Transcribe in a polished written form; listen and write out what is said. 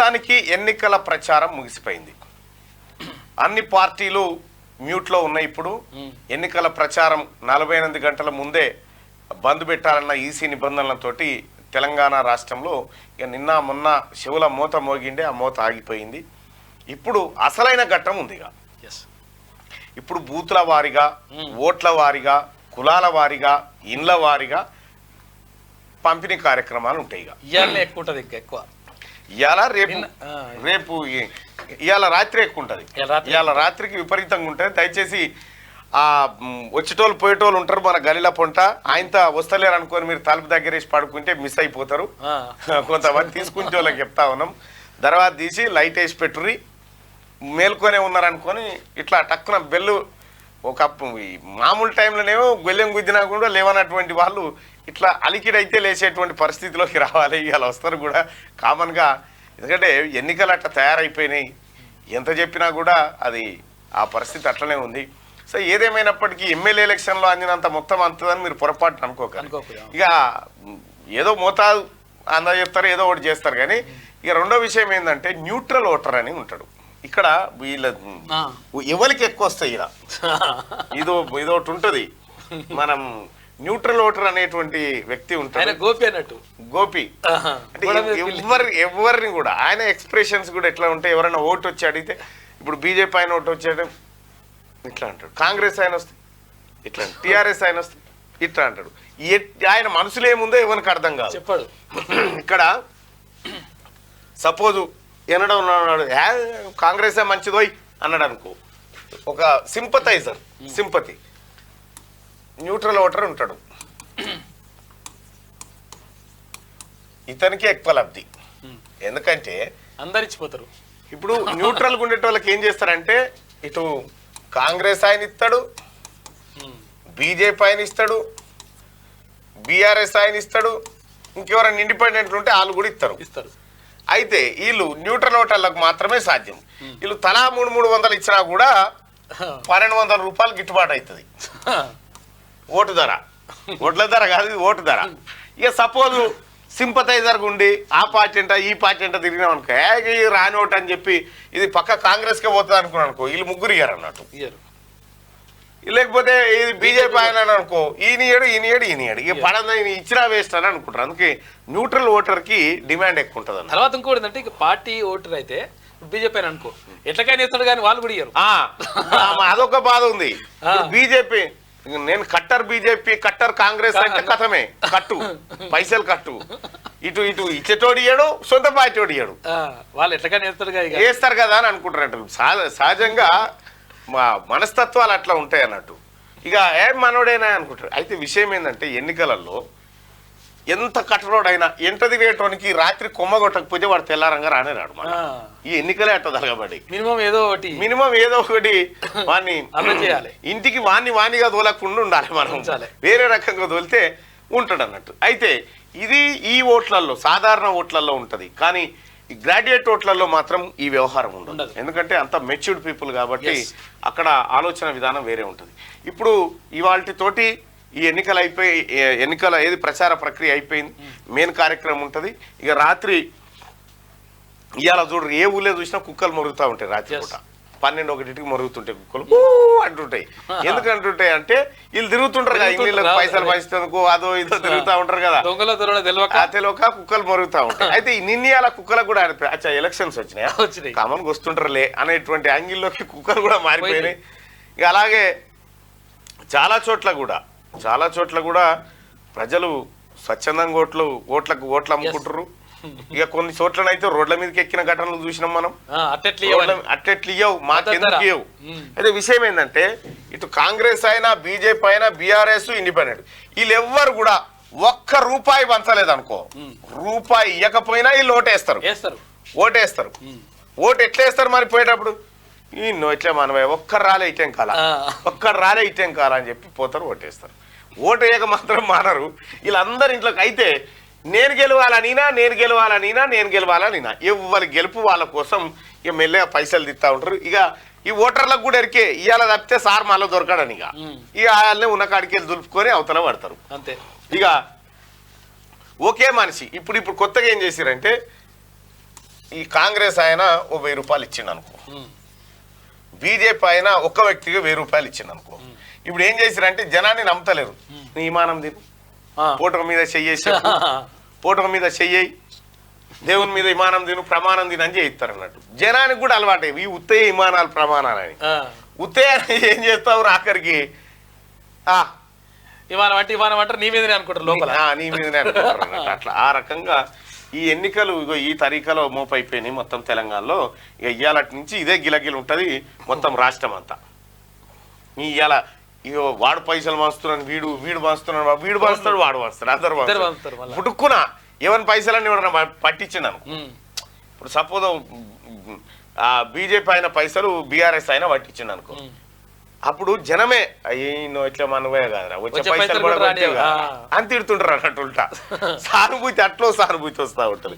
మొత్తానికి ఎన్నికల ప్రచారం ముగిసిపోయింది. అన్ని పార్టీలు మ్యూట్లో ఉన్నాయి. ఇప్పుడు ఎన్నికల ప్రచారం 48 గంటల ముందే బంద్ పెట్టాలన్న ఈసీ నిబంధనలతోటి తెలంగాణ రాష్ట్రంలో ఇక నిన్న మొన్న శివుల మూత మోగిండే, ఆ మూత ఆగిపోయింది. ఇప్పుడు అసలైన ఘట్టం ఉంది. ఇప్పుడు బూతుల వారిగా, ఓట్ల వారిగా, కులాల వారిగా, ఇండ్ల వారిగా పంపిణీ కార్యక్రమాలు ఉంటాయి. ఇవాళ రేపు ఇవాళ రాత్రి ఎక్కువ ఉంటుంది. ఇవాళ రాత్రికి విపరీతంగా ఉంటుంది. దయచేసి ఆ వచ్చేటోళ్ళు పోయేటోళ్ళు ఉంటారు మన గలీల పొంట, ఆయనతో వస్తలేరు అనుకొని మీరు తలుపు దగ్గర వేసి పడుకుంటే మిస్ అయిపోతారు. కొంతమంది తీసుకుంటే వాళ్ళకి చెప్తా ఉన్నాం. తర్వాత తీసి లైట్ వేసి పెట్టుర్రి, మేల్కొనే ఉన్నారనుకొని ఇట్లా టక్కున బెల్లు ఒక మామూలు టైంలోనేమో గొల్లెం గుద్దినా కూడా లేవనటువంటి వాళ్ళు ఇట్లా అలికిడైతే లేచేటువంటి పరిస్థితిలోకి రావాలి. ఇవాళ వస్తారు కూడా కామన్గా. ఎందుకంటే ఎన్నికలు అట్లా తయారైపోయినాయి. ఎంత చెప్పినా కూడా అది ఆ పరిస్థితి అట్లనే ఉంది. సో ఏదేమైనప్పటికీ ఎమ్మెల్యే ఎలక్షన్లో అందినంత మొత్తం అంతదని మీరు పొరపాటు అనుకోకండి. ఇక ఏదో మోతాదు అందా చెప్తారు, ఏదో ఒకటి చేస్తారు. కానీ ఇక రెండో విషయం ఏంటంటే న్యూట్రల్ ఓటర్ అని ఉంటాడు. ఇక్కడ వీళ్ళ ఎవరికి ఎక్కువ వస్తాయి ఇలా ఇదొకటి ఉంటుంది. మనం న్యూట్రల్ ఓటర్ అనేటువంటి వ్యక్తి ఉంటాడు, గోపి అన్నట్టు. గోపి అంటే ఎవరిని కూడా ఆయన ఎక్స్ప్రెషన్స్ కూడా ఎట్లా ఉంటాయి. ఎవరైనా ఓటు వచ్చి అడిగితే, ఇప్పుడు బీజేపీ ఆయన ఓటు వచ్చేయడం ఇట్లా అంటాడు, కాంగ్రెస్ ఆయన వస్తే ఇట్లా, టీఆర్ఎస్ ఆయన వస్తే ఇట్లా అంటాడు. ఆయన మనసులో ఏముందో ఎవరికి అర్థం కాదు చెప్పాడు. ఇక్కడ సపోజు ఎనడం ఉన్నాడు, కాంగ్రెసే మంచిదోయ్ అన్నాడు అనుకో, ఒక సింపతైజర్, సింపతి న్యూట్రల్ ఓటర్ ఉంటాడు, ఇతనికి ఎక్కువ లబ్ధి. ఎందుకంటే అందరిచ్చిపోతారు. ఇప్పుడు న్యూట్రల్గా ఉండేటోళ్ళకి ఏం చేస్తారంటే ఇటు కాంగ్రెస్ ఆయన ఇస్తాడు, బీజేపీ ఆయన ఇస్తాడు, బీఆర్ఎస్ ఆయన ఇస్తాడు, ఇంకెవరైనా ఇండిపెండెంట్లు ఉంటే వాళ్ళు కూడా ఇస్తారు. అయితే వీళ్ళు న్యూట్రల్ ఓటర్లకు మాత్రమే సాధ్యం. వీళ్ళు తలా 300 ఇచ్చినా కూడా 1200 రూపాయలు గిట్టుబాటు అవుతుంది. ఓటు ధర, ఓట్ల ధర కాదు, ఓటు ధర. ఇక సపోజ్ సింపతైజర్ ఉండి ఆ పార్టీ అంట ఈ పార్టీ అంట తిరిగినాం అనుకో, రాని ఓటు అని చెప్పి ఇది పక్క కాంగ్రెస్కే పోతుంది అనుకున్నాను అనుకో, వీళ్ళు ముగ్గురు ఇయ్యారు అన్నట్టు. లేకపోతే ఇది బీజేపీ ఆయన అనుకో, ఈయనడు ఇక పడంగా ఇచ్చినా వేస్ట్ అని అనుకుంటారు. అందుకే న్యూట్రల్ ఓటర్కి డిమాండ్ ఎక్కువ ఉంటుంది అన్న. తర్వాత ఇంకోటి ఏంటంటే ఇక పార్టీ ఓటర్ అయితే బీజేపీ అని అనుకో, ఎట్లకైనా ఇస్తాడు కానీ వాళ్ళు కూడా ఇయ్యరు. అదొక బాధ ఉంది. బీజేపీ నేను కట్టర్ బీజేపీ, కట్టర్ కాంగ్రెస్ అంటే కథమే, కట్టు పైసలు కట్టు. ఇటు ఇచ్చేటోడు ఇయ్యాడు, సొంత పార్టీ ఓడి ఇయ్యాడు, వాళ్ళు ఎట్లకైనా వేస్తారు కదా అని అనుకుంటారు. సహజంగా మా మనస్తత్వాలు అట్లా ఉంటాయి అన్నట్టు. ఇక మనోడైనా అనుకుంటారు. అయితే విషయం ఏంటంటే ఎన్నికలలో ఎంత కట్టరోడైనా ఎంట తిరిగేటోనికి రాత్రి కొమ్మ కొట్టకపోతే వాడు తెల్లారంగా రానేరాడు. మన ఈ ఎన్నికలే అట్లా తలగబడి మినిమం ఏదో ఒకటి వాడిని చేయాలి. ఇంటికి వాణిగా తోలకుండా ఉండాలి. మనం వేరే రకంగా తోలితే ఉంటాడు అన్నట్టు. అయితే ఇది ఈ ఓట్లలో, సాధారణ ఓట్లలో ఉంటుంది. కానీ ఈ గ్రాడ్యుయేట్ ఓట్లలో మాత్రం ఈ వ్యవహారం ఉండదు. ఎందుకంటే అంత మెచ్యూర్డ్ పీపుల్ కాబట్టి అక్కడ ఆలోచన విధానం వేరే ఉంటుంది. ఇప్పుడు ఇవాళతోటి ఈ ఎన్నికల ఏది ప్రచార ప్రక్రియ అయిపోయింది. మెయిన్ కార్యక్రమం ఉంటుంది. ఇక రాత్రి ఇవాళ చూడరు, ఏ ఊళ్ళో చూసినా కుక్కలు మొరుగుతూ ఉంటాయి. రాత్రి పూట 12-1కి మొరుగుతుంటాయి కుక్కలు అంటుంటాయి. ఎందుకు అంటుంటాయి అంటే వీళ్ళు తిరుగుతుంటారు కదా, ఇంగ్లీళ్ళకి పైసలు పంచుతందుకు అదో ఇదో తిరుగుతూ ఉంటారు కదా, తెలియక కుక్కలు మొరుగుతూ ఉంటాయి. అయితే నిన్న కుక్కలకు కూడా అచ్చా ఎలక్షన్స్ వచ్చినాయి, కామన్గా వస్తుంటారులే అనేటువంటి యాంగిల్లోకి కుక్కలు కూడా మారిపోయినాయి. ఇక అలాగే చాలా చోట్ల కూడా ప్రజలు స్వచ్ఛందంగా ఓట్లకు అమ్ముకుంటారు. ఇక కొన్ని చోట్లనైతే రోడ్ల మీదకి ఎక్కిన ఘటనలు చూసినాం మనం. అట్లెట్లియవు మాకెందుకు ఇవ్వవు. అయితే విషయం ఏంటంటే ఇటు కాంగ్రెస్ అయినా, బీజేపీ అయినా, బీఆర్ఎస్, ఇండిపెండెంట్ వీళ్ళెవ్వరు కూడా ₹1 పంచలేదు అనుకో, రూపాయి ఇవ్వకపోయినా వీళ్ళు ఓటేస్తారు. ఓటు ఎట్లా వేస్తారు మరి పోయేటప్పుడు? ఇట్లే మనమే ఒక్కరు రాలే ఇటేం కాలా అని చెప్పి పోతారు, ఓటేస్తారు. ఓటు వేయక మాత్రం మానరు వీళ్ళందరి ఇంట్లోకి. అయితే నేను గెలవాలనీనా ఎవరి గెలుపు వాళ్ళ కోసం ఇక మెల్లగా పైసలు తిత్తా ఉంటారు. ఇక ఈ ఓటర్లకు కూడా ఎరికే ఇవాళ తప్పితే సార్ మళ్ళీ దొరకడని ఇక వాళ్ళనే ఉన్న కాడికి వెళ్ళి దులుపుకొని అవతల పడతారు అంతే. ఇక ఒకే మనిషి ఇప్పుడు కొత్తగా ఏం చేశారంటే ఈ కాంగ్రెస్ ఆయన ఓ 1000 రూపాయలు ఇచ్చిండు అనుకో, బీజేపీ ఆయన ఒక్క వ్యక్తికి 1000 రూపాయలు ఇచ్చిండు అనుకో, ఇప్పుడు ఏం చేసిరంటే జనాన్ని నమ్మతలేరు. నీ ఇమానం తిను, పూటక మీద చెయ్యేసి పూటక మీద చెయ్యి, దేవుని మీద ఇమానం తిను, ప్రమాణం తిను అని చేయిస్తారు అన్నట్టు. జనానికి కూడా అలవాటు ఈ ఉత్తయ ఇమానాలు ప్రమాణాలని. ఉత్తయాన్ని ఏం చేస్తావు ఆఖరికి ఇవాళ అంటే నీ మీదనే అనుకుంటారు లోపల, నీ మీదనే అనుకుంటారు అన్నట్టు. అట్లా ఆ రకంగా ఈ ఎన్నికలు ఇగో ఈ తరీకాలో మోపైపోయినాయి మొత్తం తెలంగాణలో. ఇక ఇవాళ నుంచి ఇదే గిలగిలు ఉంటుంది మొత్తం రాష్ట్రం అంతా. ఇవాళ ఇగో వాడు పైసలు మాస్తున్నాడు, వీడు మాస్తున్నాడు, వీడు మాస్తాడు, వాడు మాస్తాడు, అందరు పుట్టుకున్నా ఎవరి పైసలన్నీ ఎవరన్నా పట్టించిండు అనుకో. ఇప్పుడు సపోజ్ బీజేపీ అయిన పైసలు బీఆర్ఎస్ అయినా పట్టించిండు అనుకో, అప్పుడు జనమే అయ్యో ఇట్లా మనవే కాదురా వచ్చే పైసలు కూడా అని తిడుతుంటారు అన్నట్టు. సానుభూతి అట్లో సానుభూతి వస్తూ ఉంటుంది.